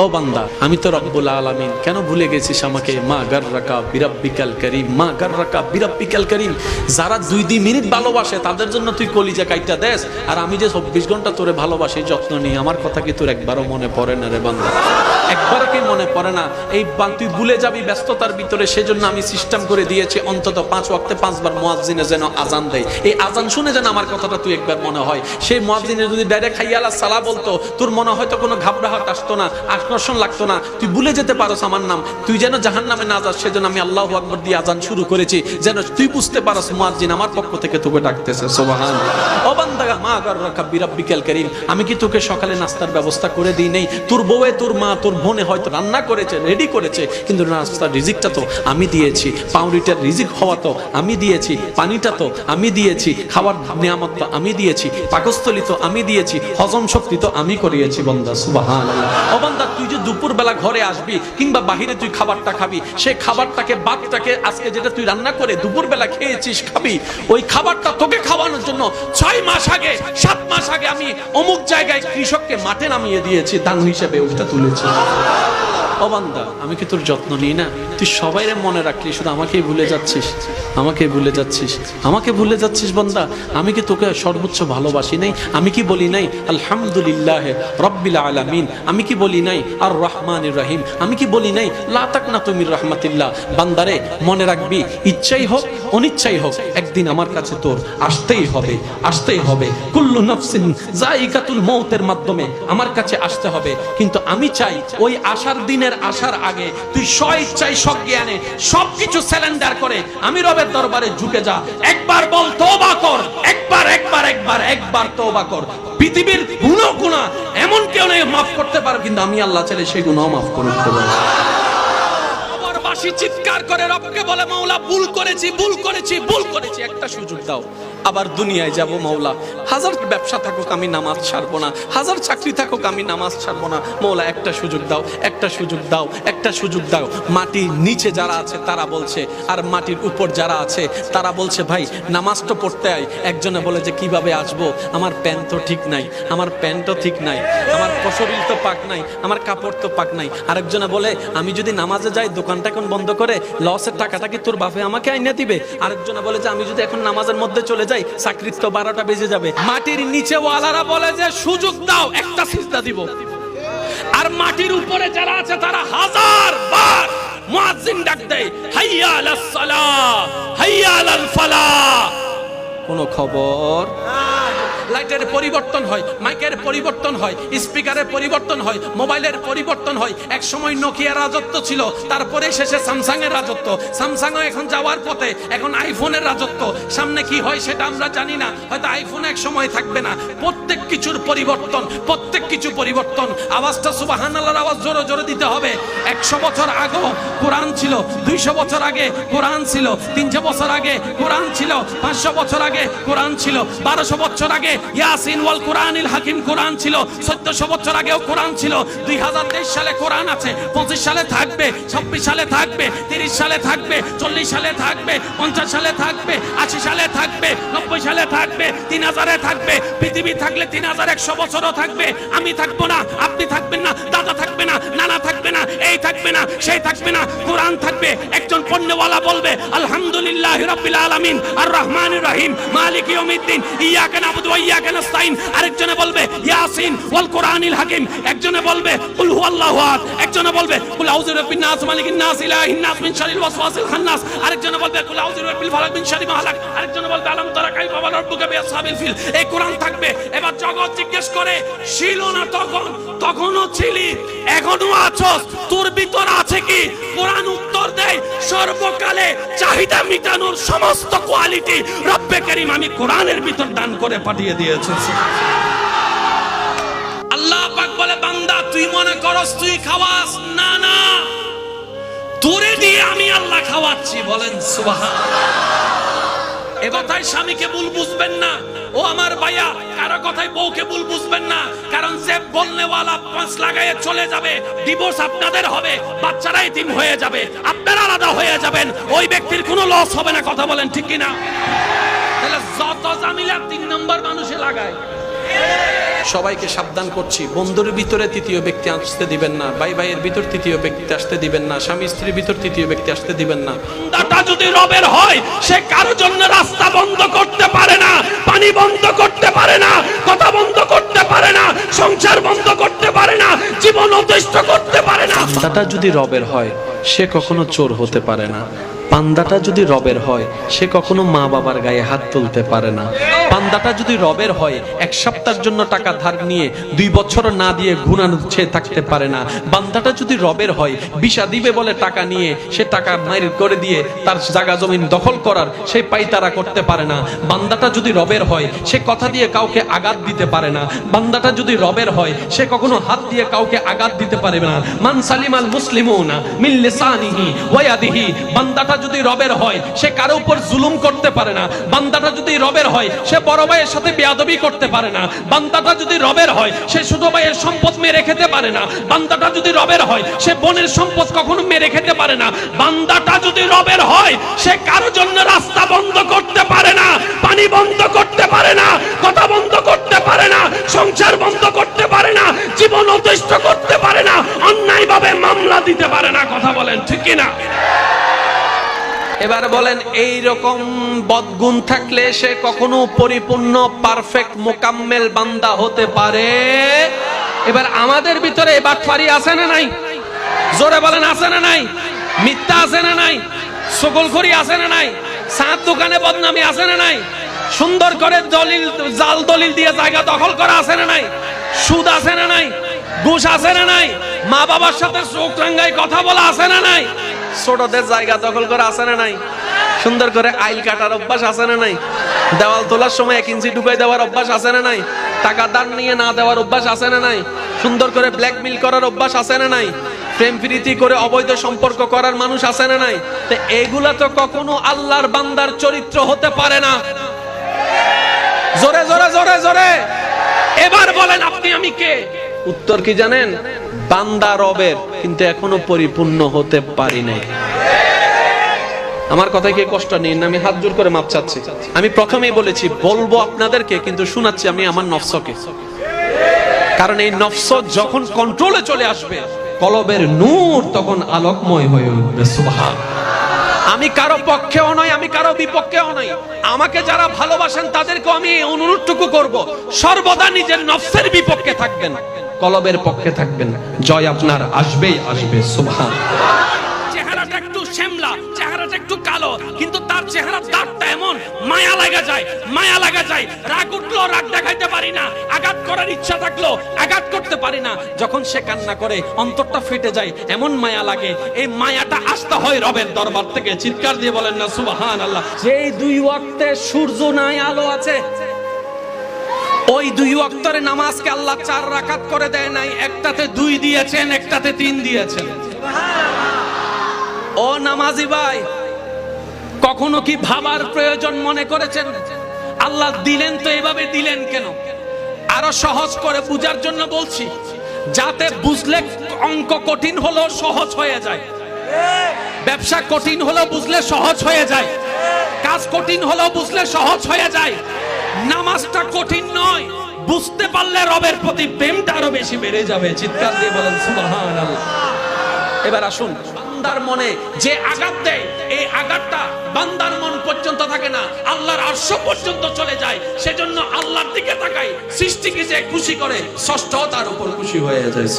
ও বান্দা, আমি তো রব্বুল আলামিন, কেন ভুলে গেছিস আমাকে? মা গাররাকা বিরাব্বিকাল কারীম, মা গাররাকা বিরাব্বিকাল কারীম। যারা 2 মিনিট ভালোবাসে তাদের জন্য তুই কলিজা কাইটা দেস, আর আমি যে 24 ঘন্টা তোরে ভালোবাসি, যত্ন নিই, আমার কথা কি তোর একবারও মনে পড়ে না রে বান্দা? একবারও কি মনে পড়ে না? এই তুই ভুলে যাবি ব্যস্ততার ভিতরে, সেজন্য আমি সিস্টেম করে দিয়েছি অন্তত 5 ওয়াক্তে 5 বার মুয়াজ্জিনে যেন আজান দেয়। এই আজান শুনে যেন আমার কথাটা তুই একবার মনে হয়। সেই মুয়াজ্জিনে যদি ডাইরেক্ট হাইয়া আলাস সালাহ বলতো, তোর মনে হয়তো কোনো ঘাবড়াহট আসতো না, আকর্ষণ লাগতো না, তুই ভুলে যেতে পারোস আমার নাম। তুই যেন জাহান্নামে না যাস, সেজন্য আমি আল্লাহু আকবার দিয়ে আজান শুরু করেছি, যেন তুই বুঝতে পারোস মুয়াজ্জিন আমার পক্ষ থেকে তোকে ডাকতেছে। সুবহানাল্লাহ। ও বান্দা, মা গাররাকা বিরাব্বিকাল কারীম, আমি কি তোকে সকালে নাস্তার ব্যবস্থা করে দিই নাই? তোর বউয়ে, তোর মা, তোর বোনে হয়তো রান্না করেছে, রেডি করেছে, কিন্তু নাস্তার রিজিকটা তো আমি দিয়েছি। পাউরুটির রিজিক হওয়া তো আমি দিয়েছি, পানিটা তো আমি দিয়েছি, খাবার নিয়ামত তো আমি দিয়েছি, পাকস্থলী তো আমি দিয়েছি, হজম শক্তি তো আমি করিয়েছি। বান্দা সুবহানাল্লাহ। ও বান্দা, তুই যে দুপুরবেলা ঘরে আসবি কিংবা বাহিরে তুই খাবারটা খাবি, সেই খাবারটাকে, ভাতটাকে আজকে যেটা তুই রান্না করে দুপুরবেলা খেয়েছিস, খাবি, ওই খাবারটা তোকে খাওয়ানোর জন্য 6 মাস আগে, 7 মাস আগে আমি অমুক জায়গায় কৃষককে মাঠে নামিয়ে দিয়েছি, দান হিসেবে ওটা তুলেছি। ও বান্দা, আমি কি তোর যত্ন নিই না? তুই সবাইরে মনে রাখলি, শুধু আমাকেই ভুলে যাচ্ছিস, আমাকেই ভুলে যাচ্ছিস, আমাকে ভুলে যাচ্ছিস। বান্দা, আমি কি তোকে সর্বোচ্চ ভালোবাসি নাই? আমি কি বলি নাই আলহামদুলিল্লাহ রাব্বিল আলামিন? আমি কি বলি নাই আর রহমানির রহিম? আমি কি বলি নাই লা তাকনাতু মির রাহমাতিল্লাহ? বান্দারে, মনে রাখবি, ইচ্ছাই হোক অনিচ্ছাই হোক, একদিন আমার কাছে তোর আসতেই হবে, আসতেই হবে। কুল্লু নাফসিন যায়িকাতুল মউতের মাধ্যমে আমার কাছে আসতে হবে। কিন্তু আমি চাই ওই আসার দিনের আসার আগে তুই স্বইচ্ছায় সজ্ঞানে সবকিছু সারেন্ডার করে আমি রবের দরবারে ঝুঁকে যা। একবার বল তওবা কর, একবার একবার একবার একবার তওবা কর। পৃথিবীর গুনাহ এমন কেউ নেই মাফ করতে পারো, কিন্তু আমি আল্লাহ চাইলে সেই গুনাহ মাফ করতে পারি। চিৎকার করে রবকে বলে, মাওলা ভুল করেছি, ভুল করেছি, ভুল করেছি, একটা সুযোগ দাও। আবার দুনিয়ায় যাব মাওলা, হাজার ব্যবসা থাকুক আমি নামাজ ছাড়বো না, হাজার চাকরি থাকুক আমি নামাজ ছাড়বো না। মাওলা একটা সুযোগ দাও, একটা সুযোগ দাও, একটা সুযোগ দাও। মাটির নিচে যারা আছে তারা বলছে, আর মাটির উপর যারা আছে তারা বলছে, ভাই নামাজ তো পড়তে আয়। একজনে বলে যে কিভাবে আসবো, আমার প্যান্ট তো ঠিক নাই, আমার প্যান্টও ঠিক নাই, আমার শরীর তো পাক নাই, আমার কাপড় তো পাক নাই। আরেকজনে বলে, আমি যদি নামাজে যাই দোকানটা এখন বন্ধ করে লসের টাকাটা কি তোর বাপে আমাকে আইনা দিবে? আরেকজনে বলে যে আমি যদি এখন নামাজের মধ্যে চলে যাই চাকরির তো 12টা বেজে যাবে। মাটির নিচে ওয়ালারা বলে যে সুযোগ দাও, একটা সিজদা দিব। আর মাটির উপরে যারা আছে তারা হাজার বার মুয়াজ্জিন ডাক দেয়, হাইয়া আলাস সালাহ, হাইয়া আলাল ফালাহ। কোন খবর? লাইটের পরিবর্তন হয়, মাইকের পরিবর্তন হয়, স্পিকারের পরিবর্তন হয়, মোবাইলের পরিবর্তন হয়। এক সময় নোকিয়ার রাজত্ব ছিল, তারপরে শেষে স্যামসাং এর রাজত্ব। স্যামসাংও এখন যাওয়ার পথে, এখন আইফোনের রাজত্ব। সামনে কি হয় সেটা আমরা জানি না, হয়তো আইফোন এক সময় থাকবে না। প্রত্যেক কিছুর পরিবর্তন, প্রত্যেক কিছু পরিবর্তন। আওয়াজটা সুবহানাল্লাহর আওয়াজ জোরে জোরে দিতে হবে। 100 বছর আগে কোরআন ছিল, 200 বছর আগে কোরআন ছিল, 300 বছর আগে কোরআন ছিল, 500 বছর আগে কোরআন ছিল, 1200 বছর আগে ইয়াসিন ওয়াল কুরআনিল হাকিম কোরআন ছিল, 1400 বছর আগেও কোরআন ছিল। 2023 সালে কোরআন আছে, 25 সালে থাকবে, 26 সালে থাকবে, 30 সালে থাকবে, 40 সালে থাকবে, 50 সালে থাকবে, 80 সালে থাকবে, 90 সালে থাকবে, 3000-এ থাকবে। পৃথিবী থাকলে 3100 বছরও থাকবে। আমি থাকবো না, আপনি থাকবেন না, দাদা থাকবে না, নানা থাকবে না, এই থাকবে না, সেই থাকবে না, কোরআন থাকবে। একজন পণ্যওয়ালা বলবে আলহামদুলিল্লাহি রাব্বিল আলামিন আর রহমানির রহিম মালিক ইয়াউমিদ্দিন ইয়াকা নাবুদু ওয়া ইয়াকা নাস্তাইন। আরেকজনে বলবে ইয়াসিন ওয়াল কুরআনিল হাকিম। একজনে বলবে কুল হুয়াল্লাহু আহাদ। একজনে বলবে কুল আউযু বিরাব্বিন নাস মালিকিন নাস ইলাহিন নাস মিন শারিল ওয়াসওয়াসিল খান্নাস। আরেকজনে বলবে কুল আউযু বিরাব্বিল ফালাক মিন শারি মা হালাক। আরেকজনে বলবে আলাম তারা কাইফা ওয়া রাব্বুকা বিআসহাবিল ফিল। এই কোরআন থাকবে। এবার জগৎ জিজ্ঞেস করে, ছিল না তখন? তখনও ছিলি, এখনো আছস, তোর ভিতর আছে কি? কোরআন উত্তর দেয়, সর্বকালে চাহিদা মিটানোর সমস্ত কোয়ালিটি রব্বে কারীম আমি কোরআনের ভিতর দান করে পাঠিয়ে দিয়েছি। আল্লাহ পাক বলে, বান্দা তুই মনে করস তুই খাওয়াস, না না, তোরে দিয়ে আমি আল্লাহ খাওয়াচ্ছি। বলেন সুবহানাল্লাহ। এ কথায় স্বামীকে ভুল বুঝবেন না, ও আমার ভাইয়া, কারো কথায় বউকে ভুল বুঝবেন না। কারণ যে বলনেওয়ালা পাঁচ লাগায়ে চলে যাবে, ডিভোর্স আপনাদের হবে, বাচ্চারা এতিম হয়ে যাবে, আপনারা আলাদা হয়ে যাবেন, ওই ব্যক্তির কোনো লস হবে না। কথা বলেন ঠিক কিনা? তাহলে যত জামিলা 3 নম্বর মানুষে লাগায়। সবাইকে সাবধান করছি, বন্ধুর ভিতরে তৃতীয় ব্যক্তি আসতে দিবেন না, ভাই ভাইয়ের ভিতর তৃতীয় ব্যক্তি আসতে দিবেন না, স্বামী স্ত্রীর ভিতর তৃতীয় ব্যক্তি আসতে দিবেন না। বান্দাটা যদি রবের হয় সে কারো জন্য রাস্তা বন্ধ করতে পারে না, পানি বন্ধ করতে পারে না, কথা বন্ধ করতে পারে না, সংসার বন্ধ করতে পারে না, জীবন অতিষ্ঠ করতে পারে না। বান্দাটা যদি রবের হয় সে কখনো চোর হতে পারে না। বান্দাটা যদি রবের হয় সে কখনো মা বাবার গায়ে হাত তুলতে পারে না। বান্দাটা যদি রবের হয় এক সপ্তাহের জন্য টাকা ধার নিয়ে 2 বছর না দিয়ে ঘুরাচ্ছে থাকতে পারে না। বান্দাটা যদি রবের হয় বিশা দিবে বলে টাকা নিয়ে সে টাকা মাইর করে দিয়ে তার জায়গা জমিন দখল করার সেই পাইতারা করতে পারে না। বান্দাটা যদি রবের হয় সে কথা দিয়ে কাউকে আঘাত দিতে পারে না। বান্দাটা যদি রবের হয় সে কখনো হাত দিয়ে কাউকে আঘাত দিতে পারে না। মান সালিমাল মুসলিমুনা মিন লিসানিহি ওয়া ইয়াদিহি। বান্দাটা যদি রবের হয় সে কারো উপর জুলুম করতে পারে না। বান্দাটা যদি রবের হয় সে বড় ভাইয়ের সাথে বেয়াদবি করতে পারে না। বান্দাটা যদি রবের হয় সে ছোট ভাইয়ের সম্পদ মেরে খেতে পারে না। বান্দাটা যদি রবের হয় সে বোনের সম্পদ কখনো মেরে খেতে পারে না। বান্দাটা যদি রবের হয় সে কারো জন্য রাস্তা বন্ধ করতে পারে না, পানি বন্ধ করতে পারে না, কথা বন্ধ করতে পারে না, সংসার বন্ধ করতে পারে না, জীবন অতিষ্ঠ করতে পারে না, অন্যায়ভাবে মামলা দিতে পারে না। কথা বলেন ঠিক কি না? এবার বলেন এই রকম বদগুণ থাকলে সে কখনো পরিপূর্ণ পারফেক্ট মোকাম্মেল বান্দা হতে পারে? এবার আমাদের ভিতরে বাটপারি আছে না নাই? জোরে বলেন আছে না নাই? মিথ্যা আছে না নাই? সকলখড়ি আছে না নাই? সাত দোকানে বদনামি আছে না নাই? সুন্দর করে দলিল জাল দলিল দিয়ে জায়গা দখল করা আছে না নাই? সুদ আছে না নাই? ঘুষ আছে না নাই? মা বাবার সাথে চোখ রাঙ্গায় কথা বলা আছে না নাই? ছোটদের জায়গা দখল করা আছে না নাই? সুন্দর করে আইল কাটার অভ্যাস আছে না নাই? দেওয়াল তোলার সময় 1 ইঞ্চি ঢুকাই দেওয়ার অভ্যাস আছে না নাই? টাকা দান নিয়ে না দেওয়ার অভ্যাস আছে না নাই? সুন্দর করে ব্ল্যাকমেল করার অভ্যাস আছে না নাই? প্রেম প্রীতি করে অবৈধ সম্পর্ক করার মানুষ আছে না নাই? তো এগুলা তো কখনো আল্লাহর বান্দার চরিত্র হতে পারে না। জোরে জোরে জোরে জোরে এবার বলেন আপনি আমি কে? উত্তর কি জানেন? বান্দা রবের, কিন্তু এখনো পরিপূর্ণ হতে পারি নাই। আমার কথায় কি কষ্ট নেই না? আমি হাত জোর করে মাপ চাচ্ছি। আমি প্রথমেই বলেছি বলবো আপনাদেরকে, কিন্তু শোনাচ্ছি আমি আমার নফসকে। কারণ এই নফস যখন কন্ট্রোলে চলে আসবে কলবের নূর তখন আলোকময় হয়ে উঠবে। সুবহানাল্লাহ। আমি কারো পক্ষেও নই, আমি কারো বিপক্ষেও নই। আমাকে যারা ভালোবাসেন তাদেরকে আমি অনুরোধটুকু করব, সর্বদা নিজের নফসের বিপক্ষে থাকবেন, কলবের পক্ষে থাকবেন। জয় আপনার আসবেই আসবে। সুবহানাল্লাহ। চেহারাটা একটু শ্যামলা, চেহারাটা একটু কালো, কিন্তু তার চেহারার দাগটা এমন মায়া লাগা যায়, মায়া লাগা যায়। রাগ উঠলো রাগ দেখাইতে পারি না, আঘাত করার ইচ্ছা থাকলো আঘাত করতে পারি না। যখন সে কান্না করে অন্তরটা ফেটে যায়, এমন মায়া লাগে। এই মায়াটা আসতে হয় রবের দরবার থেকে। চিৎকার দিয়ে বলেন না সুবহানাল্লাহ। যেই 2 ওয়াক্তে সূর্য নাই আলো আছে, ওই 2 ওয়াক্তের নামাজকে আল্লাহ 4 রাকাত করে দেয় নাই। একটাতে 2 দিয়েছেন, একটাতে 3 দিয়েছেন। ও নামাজি ভাই, কখনো কি ভাবার প্রয়োজন মনে করেছেন আল্লাহ দিলেন তো এভাবে দিলেন কেন? আরো সহজ করে বুঝার জন্য বলছি, যাতে বুঝলে অঙ্ক কঠিন হলো সহজ হয়ে যায়, ব্যবসা কঠিন হলো বুঝলে সহজ হয়ে যায়, কাজ কঠিন হলো বুঝলে সহজ হয়ে যায়। নামাজটা কঠিন নয়, বুঝতে পারলে রবের প্রতি প্রেমটা আরো বেশি বেড়ে যাবে। চিৎকার দিয়ে বলেন সুবহানাল্লাহ। এবার আসুন, বান্দার মনে যে আঘাত দেয় এই আঘাতটা বান্দার মন পর্যন্ত থাকে না, আল্লাহর আরশ পর্যন্ত চলে যায়। সেজন্য আল্লাহর দিকে তাকাই, সৃষ্টিকে যে খুশি করে ষষ্ঠও তার উপর খুশি হয়ে যায়।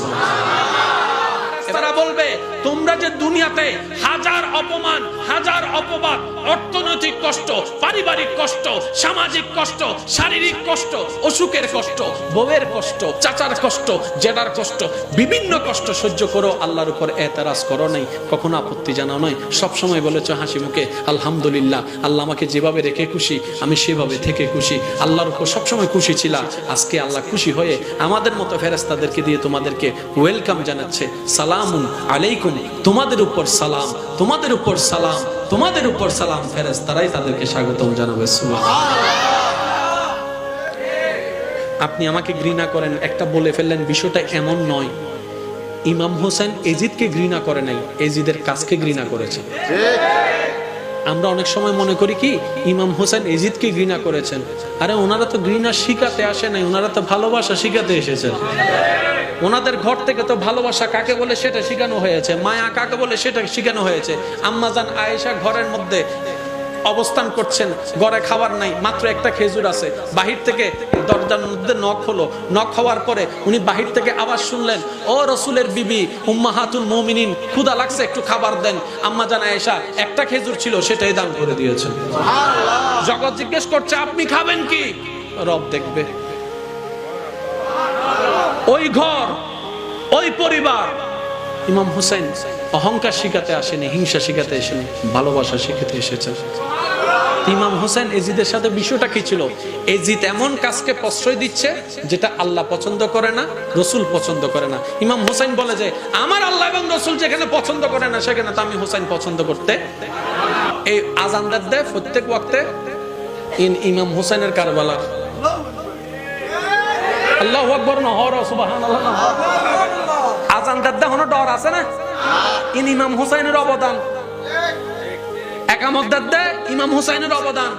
তারা বলবে তোমরা যে দুনিয়াতে হাজার অপমান, হাজার অপবাদ, অর্থনৈতিক কষ্ট, পারিবারিক কষ্ট, সামাজিক কষ্ট, শারীরিক কষ্ট, অসুখের কষ্ট, বউয়ের কষ্ট, চাচার কষ্ট, জেঠার কষ্ট, বিভিন্ন কষ্ট সহ্য করো, আল্লাহর উপর এতরাজ করো নাই, কখনো আপত্তি জানাও নাই, সবসময় বলেছো হাসি মুখে আলহামদুলিল্লাহ, আল্লাহ আমাকে যেভাবে রেখে খুশি আমি সেভাবে থেকে খুশি, আল্লাহর উপর সবসময় খুশি ছিলাম। আজকে আল্লাহ খুশি হয়ে আমাদের মতো ফেরেশতাদেরকে দিয়ে তোমাদেরকে ওয়েলকাম জানাচ্ছে, সালামুন আলাইকুম, তোমাদের উপর সালাম, তোমাদের উপর সালাম, তোমাদের উপর সালাম। ফেরেশতারাই তাদেরকে স্বাগতম জানাবে। সুবহানাল্লাহ। আপনি আমাকে ঘৃণা করেন একটা বলে ফেললেন, বিষয়টা এমন নয়। ইমাম হোসেন এজিদকে ঘৃণা করে নাই, এজিদের কাজকে ঘৃণা করেছে। আমরা অনেক সময় মনে করি কি ইমাম হোসেন এজিদকে ঘৃণা করেছেন। আরে ওনারা তো ঘৃণা শিখাতে আসে নাই, ওনারা তো ভালোবাসা শিখাতে এসেছেন। ওনাদের ঘর থেকে তো ভালোবাসা কাকে বলে সেটা শেখানো হয়েছে, মায়া কাকে বলে সেটা শেখানো হয়েছে। আম্মাজান আয়েশা ঘরের মধ্যে অবস্থান করছেন, ঘরে খাবার নাই, মাত্র একটা খেজুর আছে। বাহির থেকে দরজার মধ্যে নখ হলো, নখ হওয়ার পরে উনি বাহির থেকে আওয়াজ শুনলেন, ও রসুলের বিবি উম্মাহাতুল মুমিনিন, ক্ষুধা লাগছে, একটু খাবার দেন। আম্মাজান আয়েশা একটা খেজুর ছিল, সেটাই দান করে দিয়েছেন। জগৎ জিজ্ঞেস করছে আপনি খাবেন কি? রব দেখবে। ওই ঘর, ওই পরিবার। ইমাম হোসেন অহংকার শিখাতে আসেনি, হিংসা শিখাতে আসেনি, ভালোবাসা শিখাতে এসেছেন। ইমাম হোসেন এজিদের সাথে বিষয়টা কি ছিল? এজিদ এমন কাজকে প্রশ্রয় দিচ্ছে যেটা আল্লাহ পছন্দ করে না, রসুল পছন্দ করে না। ইমাম হোসেন বলে যে আমার আল্লাহ এবং রসুল যেখানে পছন্দ করে না সেখানে তো আমি হোসেন পছন্দ করতে। এই আজানদার দেয় প্রত্যেক ওয়াক্তে ইমাম হোসেনের কারবালা। আল্লাহু আকবার না হর সুবহানাল্লাহ না। আজানদার দেয় কোনো ডর আছে না? ইমাম হোসেনের অবদান। একামত দেয় ইমাম হোসেনের অবদান।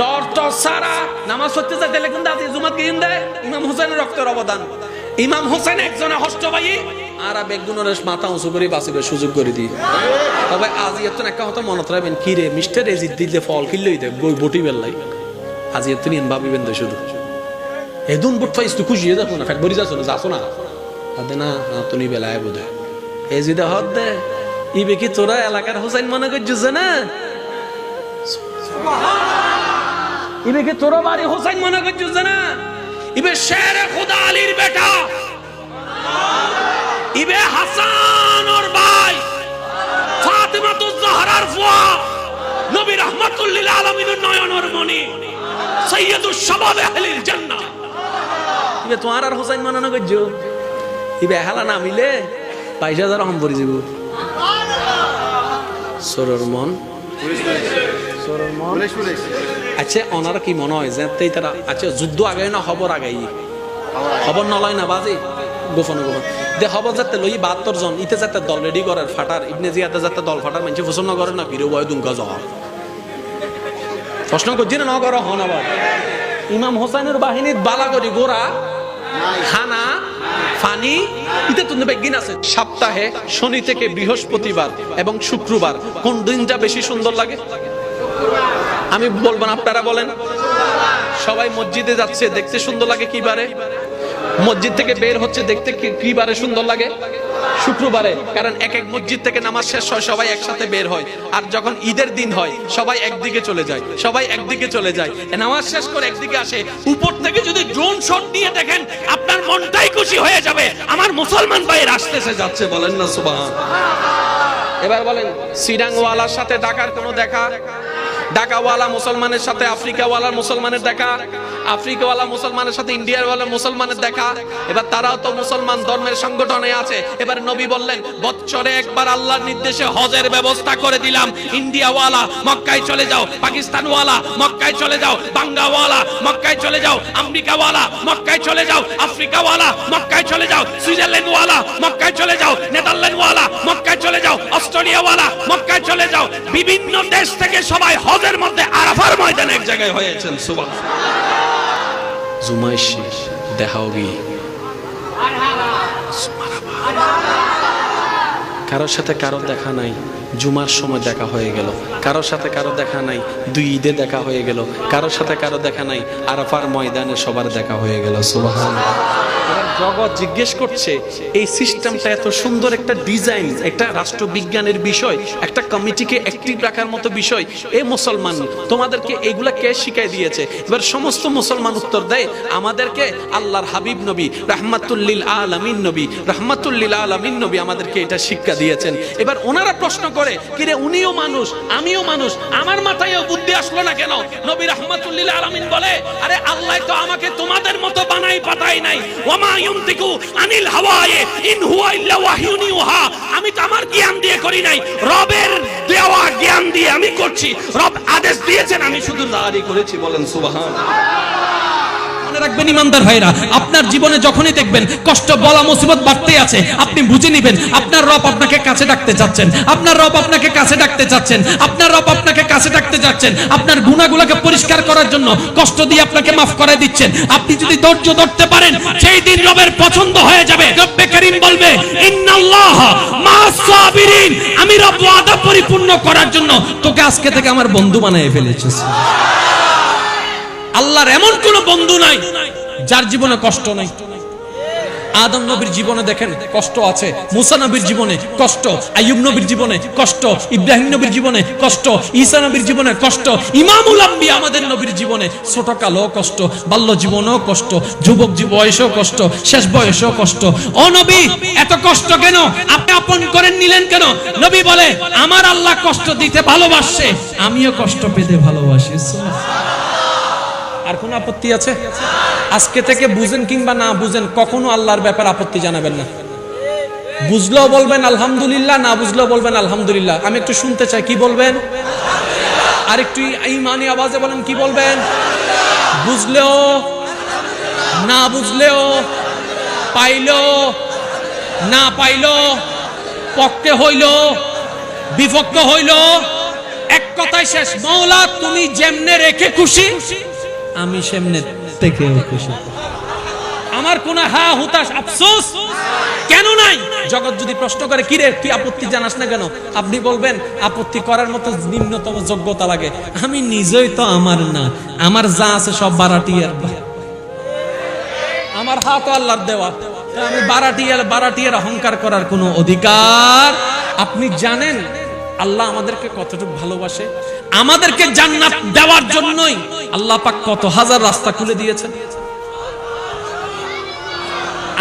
ডর তো সারা নামাজ পড়তে যায় দিলে কিন্তু আজ জুমাত গিয়ে দেয় ইমাম হোসেনের রক্তের অবদান। ইমাম হোসেন একজনে হষ্ট ভাই আর বেগুনের মাথা উঁচু করে বাঁচিবে সুযোগ করে দিই। তবে আজ এত একটা কথা মনে রাখবেন, কি রে মিস্টার এজিদ দিলে ফল কিনলেই দেয় বই বটি বেল্লাই। আজ এত নিন ভাবিবেন তো শুধু এদুন বুট ফাইস তো খুশি দেখো না, ফ্যাট বরি যাচ্ছ না, যাচ্ছ না তাদের না তুমি বেলায় বোধ হয় এজিদে হদ দে ইবে কি তোরা এলাকার হোসেন মনে করছিস না? ইবে কি তোরা বাড়ি হোসেন মনে করছিস না? ইবে শেরে খুদা আলীর বেটা, ইবে হাসান ওর ভাই, ফাতেমাতুজ জাহরার ফুয়া, নবী রাহমাতুল লিল আলামিনের নয়নের মনি, সাইয়্যিদুশ শাবাব আহলিল জান্নাহ। ইবে তোমার আর হোসেন মনে করছো? ইবে হালা না মিলে ২২,০০০ রহম পড়ে যাব। সরর মন আচ্ছা ওনারা কি মনে হয় যে তারা আচ্ছা যুদ্ধ আগে না খবর আগাই খবর নলয় না বাজে গোপন গোপন দে খবর যাতে লই ৭২ জন ইতে যাতে দল রেডি করার ফাটার ইবনে জিয়াদে যাতে দল ফাটার মানুষ পছন্দ করে না ফিরে বয় দুঙ্গা যাওয়া প্রশ্ন করছি না করো হন। আবার ইমাম হোসেনের বাহিনীর বালাগরি গোড়া খানা পানি ইতে তুমি বেগিন আছে। সপ্তাহে শনি থেকে বৃহস্পতিবার এবং শুক্রবার কোন দিনটা বেশি সুন্দর লাগে? আমি বলবো না, আপনারা বলেন। সবাই মসজিদে যাচ্ছে দেখতে সুন্দর লাগে কি বারে? মসজিদ থেকে বের হচ্ছে দেখতে কি বারে সুন্দর লাগে? শুক্রবারে। কারণ এক এক মসজিদ থেকে নামাজ শেষ হয়, সবাই একসাথে বের হয়। আর যখন ঈদের দিন হয় সবাই একদিকে চলে যায়, সবাই একদিকে চলে যায়, নামাজ শেষ করে একদিকে আসে। উপর থেকে যদি ড্রোন শট নিয়ে দেখেন আপনার মনটাই খুশি হয়ে যাবে, আমার মুসলমান ভাইয়ের আসতেছে যাচ্ছে। বলেন না সুবহান। এবার বলেন সিডাংওয়ালার সাথে ঢাকার কোনো দেখা? ঢাকাওয়ালা মুসলমানের সাথে আফ্রিকাওয়ালা মুসলমানের দেখা, আফ্রিকাওয়ালা মুসলমানের সাথে ইন্ডিয়াওয়ালা মুসলমানের দেখা। এবার তারাও তো মুসলমান ধর্মের সংগঠনে আছে। এবার নবী বললেন বছরে একবার আল্লাহর নির্দেশে হজের ব্যবস্থা করে দিলাম। ইন্ডিয়াওয়ালা মক্কায় চলে যাও, পাকিস্তানওয়ালা মক্কায় চলে যাও, বাংলাওয়ালা মক্কায় চলে যাও, আমেরিকাওয়ালা মক্কায় চলে যাও, আফ্রিকাওয়ালা মক্কায় চলে যাও, সুইজারল্যান্ডওয়ালা মক্কায় চলে যাও, নেদারল্যান্ডওয়ালা মক্কায় চলে যাও, অস্ট্রেলিয়াওয়ালা মক্কায় চলে যাও। বিভিন্ন দেশ থেকে সবাই হজের মধ্যে আরাফার ময়দানে এক জায়গায় হয়েছেন। সুবহানাল্লাহ। জুমাইশি দেখাও গিয়ে কারোর সাথে কারো দেখা নাই, জুমার সময় দেখা হয়ে গেল। কারোর সাথে কারো দেখা নাই, দুই ঈদে দেখা হয়ে গেল। কারোর সাথে কারো দেখা নাই, আরাফার ময়দানে সবার দেখা হয়ে গেল। সুবহানাল্লাহ। জগৎ জিজ্ঞেস করছে এই সিস্টেমটা এত সুন্দর একটা ডিজাইন, একটা রাষ্ট্রবিজ্ঞানের বিষয়, একটা কমিটিকে অ্যাক্টিভ রাখার মতো বিষয়। এই মুসলমান তোমাদেরকে এগুলা কে শিখাই দিয়েছে? এবার সমস্ত মুসলমান উত্তর দেয় আমাদেরকে আল্লাহর হাবিব নবী রাহমাতুল লিল আলামিন নবী, রাহমাতুল লিল আলামিন নবী আমাদেরকে এটা শিক্ষা দিয়েছেন। এবার ওনারা প্রশ্ন করে কিরে উনিও মানুষ আমিও মানুষ, আমার মাথায়ও বুদ্ধি আসলো না কেন? নবী রাহমাতুল লিল আলামিন বলে আরে আল্লাহ তো আমাকে তোমাদের মতো বানাই পাঠাই নাই। ওয়ামা ইউনতিকু আনিল হাওয়ায়ে ইন হুয়া ইল্লা ওয়াহয়ুন ইউহা। আমি তো আমার জ্ঞান দিয়ে করি নাই, রবের দেওয়া জ্ঞান দিয়ে আমি করছি। রব আদেশ দিয়েছেন, আমি শুধু জারি করেছি। বলেন সুবহানাল্লাহ। রাখবেন ইমানদার ভাইরা, আপনার জীবনে যখনই দেখবেন কষ্ট বলা মুসিবত বাড়তে আছে, আপনি বুঝে নেবেন আপনার রব আপনাকে কাছে ডাকতে চাচ্ছেন, আপনার রব আপনাকে কাছে ডাকতে চাচ্ছেন, আপনার রব আপনাকে কাছে ডাকতে যাচ্ছেন, আপনার গুনাহগুলোকে পরিষ্কার করার জন্য কষ্ট দিয়ে আপনাকে মাফ করে দিচ্ছেন। আপনি যদি ধৈর্য ধরতে পারেন সেই দিন রবের পছন্দ হয়ে যাবে। রব্বে কারীম বলবে ইন্নাল্লাহ মা'আস সাবিরিন, আমি রব ওয়াদা পরিপূর্ণ করার জন্য তোকে আজকে থেকে আমার বন্ধু বানিয়ে ফেলেছি। আল্লাহর এমন কোন বন্ধু নাই যার জীবনে কষ্ট নাই। আদম নবীর জীবনে দেখেন কষ্ট আছে, মুসা নবীর জীবনে কষ্ট, আইয়ুব নবীর জীবনে কষ্ট, ইব্রাহিম নবীর জীবনে কষ্ট, ঈসা নবীর জীবনে কষ্ট, ইমামুল আম্বিয়া আমাদের নবীর জীবনে ছোটকালও কষ্ট, বাল্য জীবনেও কষ্ট, যুবক বয়সেও কষ্ট, শেষ বয়সেও কষ্ট। ও নবী এত কষ্ট কেন? আপনি আপন করে নিলেন কেন? নবী বলে আমার আল্লাহ কষ্ট দিতে ভালোবাসে, আমিও কষ্ট পেতে ভালোবাসি। আর কোন আপত্তি আছে? আজকে থেকে বুঝেন কিংবা না বুঝেন কখনো আল্লাহর ব্যাপারে আপত্তি জানাবেন না। বুঝলেও বলবেন আলহামদুলিল্লাহ, না বুঝলেও বলবেন আলহামদুলিল্লাহ। আমি একটু শুনতে চাই, কি বলবেন? আর একটু ঈমানি আওয়াজে বলেন, কি বলবেন? বুঝলেও না বুঝলেও, পাইলো না পাইলো, পক্ষে হইল বিপক্ষ হইল, এক কথায় শেষ, মওলা তুমি যেমনে রেখে খুশি আমি সেমনে থেকে খুশি। আমার কোন হা হুতাশ আফসোস কেন নাই? জগৎ যদি প্রশ্ন করে কি রে তুই আপত্তি জানাস না কেন, আপনি বলবেন আপত্তি করার মতো নিম্নতম যোগ্যতা লাগে। আমি নিজেই তো আমার না, আমার যা আছে সব বারাটিয়ার, আমার হাত আল্লাহর দেওয়া, আমি বারাটিয়ার অহংকার করার কোনো অধিকার। আপনি জানেন আল্লাহ আমাদেরকে কতটুকু ভালোবাসে? আমাদেরকে জান্নাত দেওয়ার জন্যই আল্লাহ পাক কত হাজার রাস্তা খুলে দিয়েছেন।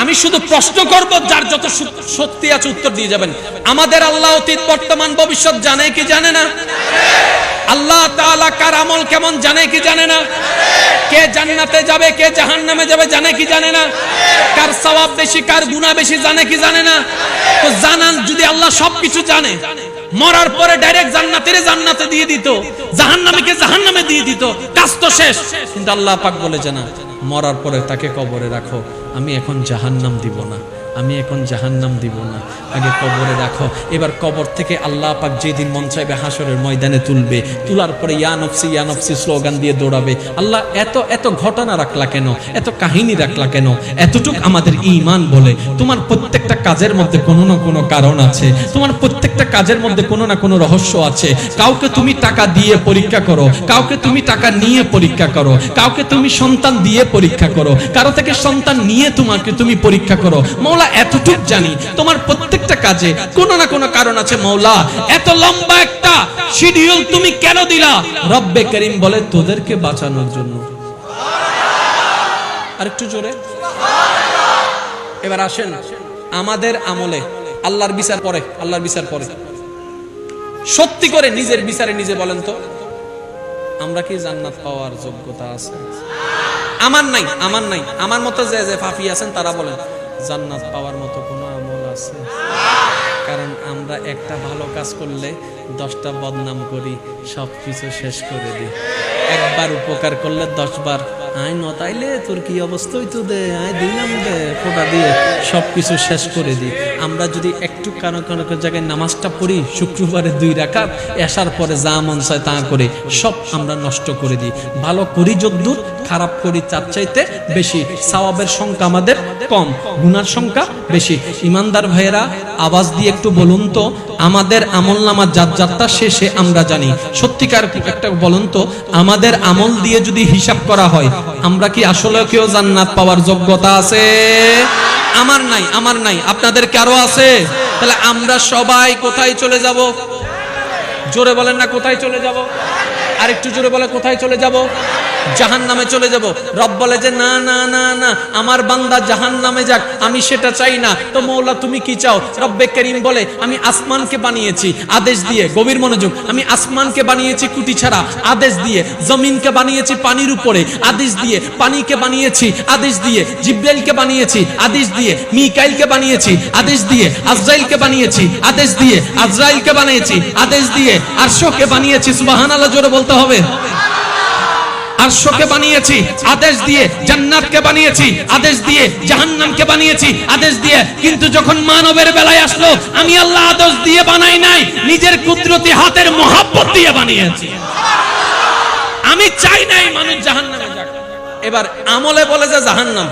আমি শুধু প্রশ্ন করব, যার যত শক্তি আছে উত্তর দিয়ে যাবেন। আমাদের আল্লাহ অতীত বর্তমান ভবিষ্যৎ জানে কি জানে না? আল্লাহ তাআলা কার আমল কেমন জানে কি জানে না? কে জান্নাতে যাবে কে জাহান্নামে যাবে জানে কি জানে না? কার সওয়াব বেশি কার গুনাহ বেশি জানে কি জানে না? তো জানান, যদি আল্লাহ সবকিছু জানে, মরার পরে ডাইরেক্ট জান্নাতে দিয়ে দিত, জাহান্নামীকে জাহান্নামে দিয়ে দিত, কাজ তো শেষ। কিন্তু আল্লাহ পাক বলে জানা, মরার পরে তাকে কবরে রাখো, আমি এখন জাহান্নাম দিব না, আমি এখন জাহান্নাম দিব না, আগে কবরে রাখো। এবার কবর থেকে আল্লাহ পাক যেদিন মন চাইবে হাসরের ময়দানে তুলবে, তোলার পরে ইয়া নফসি স্লোগান দিয়ে দৌড়াবে। আল্লাহ এত ঘটনা রাখলা কেন, এত কাহিনী রাখলা কেন? এতটুক আমাদের ঈমান বলে তোমার প্রত্যেকটা কাজের মধ্যে কোনো না কোনো কারণ আছে, তোমার প্রত্যেকটা কাজের মধ্যে কোনো না কোনো রহস্য আছে। কাউকে তুমি টাকা দিয়ে পরীক্ষা করো, কাউকে তুমি টাকা নিয়ে পরীক্ষা করো, কাউকে তুমি সন্তান দিয়ে পরীক্ষা করো, কারো থেকে সন্তান নিয়ে তুমি পরীক্ষা করো। মৌলা এতটুক জানি তোমার প্রত্যেকটা কাজে কোনো না কোনো কারণ আছে। মৌলা এত লম্বা একটা শিডিউল তুমি কেন দিলা? রব্বে করিম বলে তোদেরকে বাঁচানোর জন্য। আরেকটু জোরে। এবার আসেন আমাদের আমলে আল্লাহর বিচার পরে, আল্লাহর বিচার পরে সত্যি করে নিজের বিচারে নিজে বলেন তো, আমরা কি জান্নাত পাওয়ার যোগ্যতা আছে? আমার নাই, আমার নাই। আমার মতো যে পাপী আছেন তারা বলেন জান্নাত পাওয়ার মতো কোনো আমল আছে? কারণ আমরা একটা ভালো কাজ করলে 10টা বদনাম করি, সবকিছু শেষ করে দিই। একবার উপকার করলে 10 বার আয় নতাইলে তোর কি অবস্থা হইতো দে, আয় দিলাম দে ফোঁটা দিয়ে সবকিছু শেষ করে দিই। আমরা যদি একটু কারো জায়গায় নামাজটা পড়ি, শুক্রবারে 2 রাকাত, এশার পরে যা মন চায় তা করে সব আমরা নষ্ট করে দিই। ভালো করি যদ্দূর, খারাপ করি তার চাইতে বেশি। সওয়াবের সংখ্যা আমাদের কম, গুনার সংখ্যা বেশি। ইমানদার ভাইয়েরা আওয়াজ দিয়ে একটু বলুন তো, আমাদের আমলনামা যাত্রা শেষে আমরা জানি, সত্যিকার একটা বলুন তো, আমাদের আমল দিয়ে যদি হিসাব করা হয় আমরা কি আসলে কেউ জান্নাত পাওয়ার যোগ্যতা আছে? আমার নাই, আমার নাই। আপনাদের কারো আছে? তাহলে আমরা সবাই কোথায় চলে যাব? জোরে বলেন না, কোথায় চলে যাব? আরেকটু জোরে বলে, কোথায় চলে যাব? জাহান্নামে চলে যাব। রব বলে যে না না না না, আমার বান্দা জাহান্নামে যাক, আমি সেটা চাই না। তো মওলা তুমি কি চাও? রব্বে করিম বলে আমি আসমানকে বানিয়েছি আদেশ দিয়ে, গভীর মনোযোগ, আমি আসমানকে বানিয়েছি কুটি ছাড়া আদেশ দিয়ে, জমিনকে বানিয়েছি পানির উপরে আদেশ দিয়ে, পানিকে বানিয়েছি আদেশ দিয়ে, জিব্রাইলকে বানিয়েছি আদেশ দিয়ে, মিকাইলকে বানিয়েছি আদেশ দিয়ে, আজরাইলকে বানিয়েছি আদেশ দিয়ে, আজরাইলকে বানিয়েছি আদেশ দিয়ে, আরশকে বানিয়েছি। সুবহানাল্লাহ জোরে বলতে হবে। আরশকে বানিয়েছি আদেশ দিয়ে, জান্নাতকে বানিয়েছি আদেশ দিয়ে, জাহান্নামকে বানিয়েছি আদেশ দিয়ে, কিন্তু যখন মানবের বেলায় আসলো আমি আল্লাহ আদেশ দিয়ে বানাই নাই, নিজের কুদরতি হাতের মহব্বত দিয়ে বানিয়েছি। আমি চাই নাই মানুষ জাহান্নামে যাক। এবার আমলে বলে যে জাহান্নাম,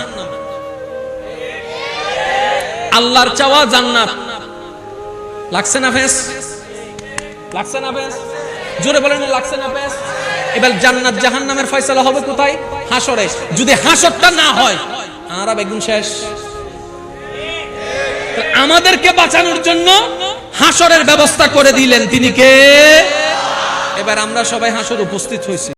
আল্লাহর চাওয়া জান্নাত। লাগছে না ফেস? লাগছে না ফেস? জোরে বলেন লাগছে না ফেস? এবার জান্নাত জাহান্নামের ফয়সালা হবে কোথায়? হাসরে। যদি হাসরটা না হয় আর বেগুন শেষ। আমাদেরকে বাঁচানোর জন্য হাসরের ব্যবস্থা করে দিলেন তিনি কে? এবার আমরা সবাই হাসর উপস্থিত হয়েছি।